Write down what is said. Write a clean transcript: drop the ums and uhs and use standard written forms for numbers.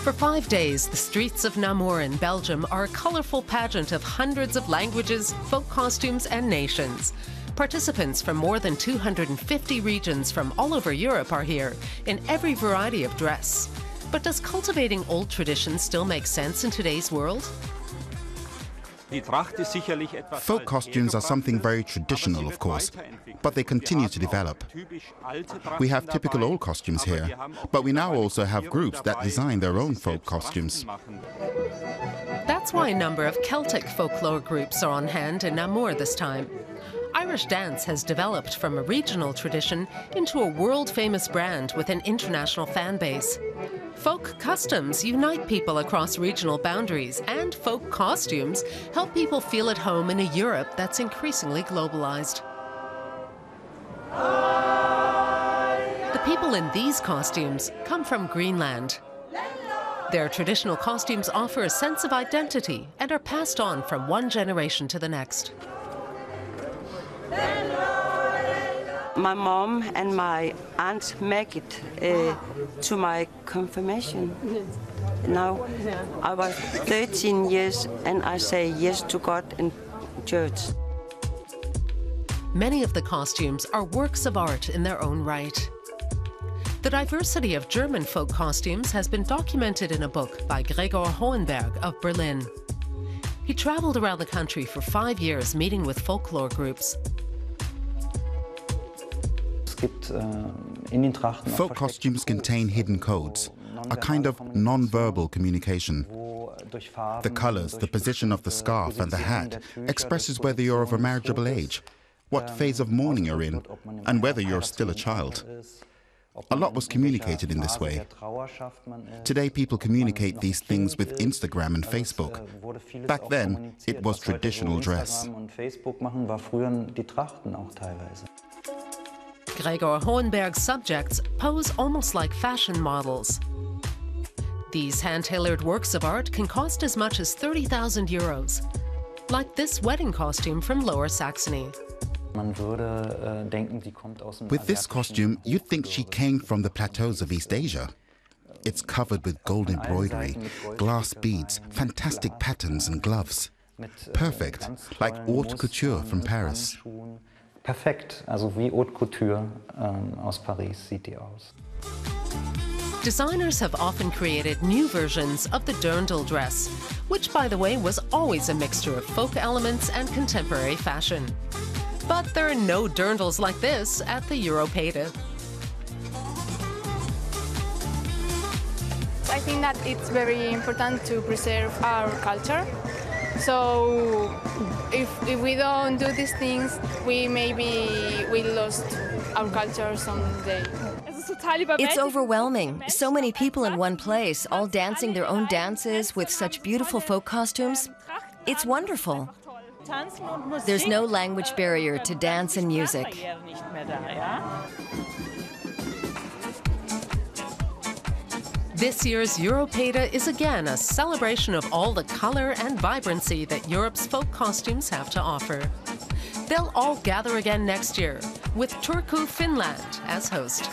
For 5 days, the streets of Namur in Belgium are a colourful pageant of hundreds of languages, folk costumes and nations. Participants from more than 250 regions from all over Europe are here, in every variety of dress. But does cultivating old traditions still make sense in today's world? Folk costumes are something very traditional, of course, but they continue to develop. We have typical old costumes here, but we now also have groups that design their own folk costumes. That's why a number of Celtic folklore groups are on hand in Namur this time. Irish dance has developed from a regional tradition into a world-famous brand with an international fan base. Folk customs unite people across regional boundaries, and folk costumes help people feel at home in a Europe that's increasingly globalized. The people in these costumes come from Greenland. Their traditional costumes offer a sense of identity and are passed on from one generation to the next. My mom and my aunt make it to my confirmation. Now I was 13 years and I say yes to God in church. Many of the costumes are works of art in their own right. The diversity of German folk costumes has been documented in a book by Gregor Hohenberg of Berlin. He traveled around the country for 5 years meeting with folklore groups. Folk costumes contain hidden codes, a kind of non-verbal communication. The colors, the position of the scarf and the hat expresses whether you're of a marriageable age, what phase of mourning you're in, and whether you're still a child. A lot was communicated in this way. Today people communicate these things with Instagram and Facebook. Back then, it was traditional dress. Gregor Hohenberg's subjects pose almost like fashion models. These hand-tailored works of art can cost as much as 30,000 euros, like this wedding costume from Lower Saxony. With this costume, you'd think she came from the plateaus of East Asia. It's covered with gold embroidery, glass beads, fantastic patterns and gloves. Perfect, like haute couture from Paris. Perfekt, also wie haute couture aus Paris sieht die aus. Designers have often created new versions of the dirndl dress, which, by the way, was always a mixture of folk elements and contemporary fashion. But there are no dirndls like this at the Europeade. I think that it's very important to preserve our culture. So if we don't do these things, we lost our culture someday. It's overwhelming. So many people in one place, all dancing their own dances with such beautiful folk costumes. It's wonderful. There's no language barrier to dance and music. This year's Europeade is again a celebration of all the color and vibrancy that Europe's folk costumes have to offer. They'll all gather again next year, with Turku, Finland as host.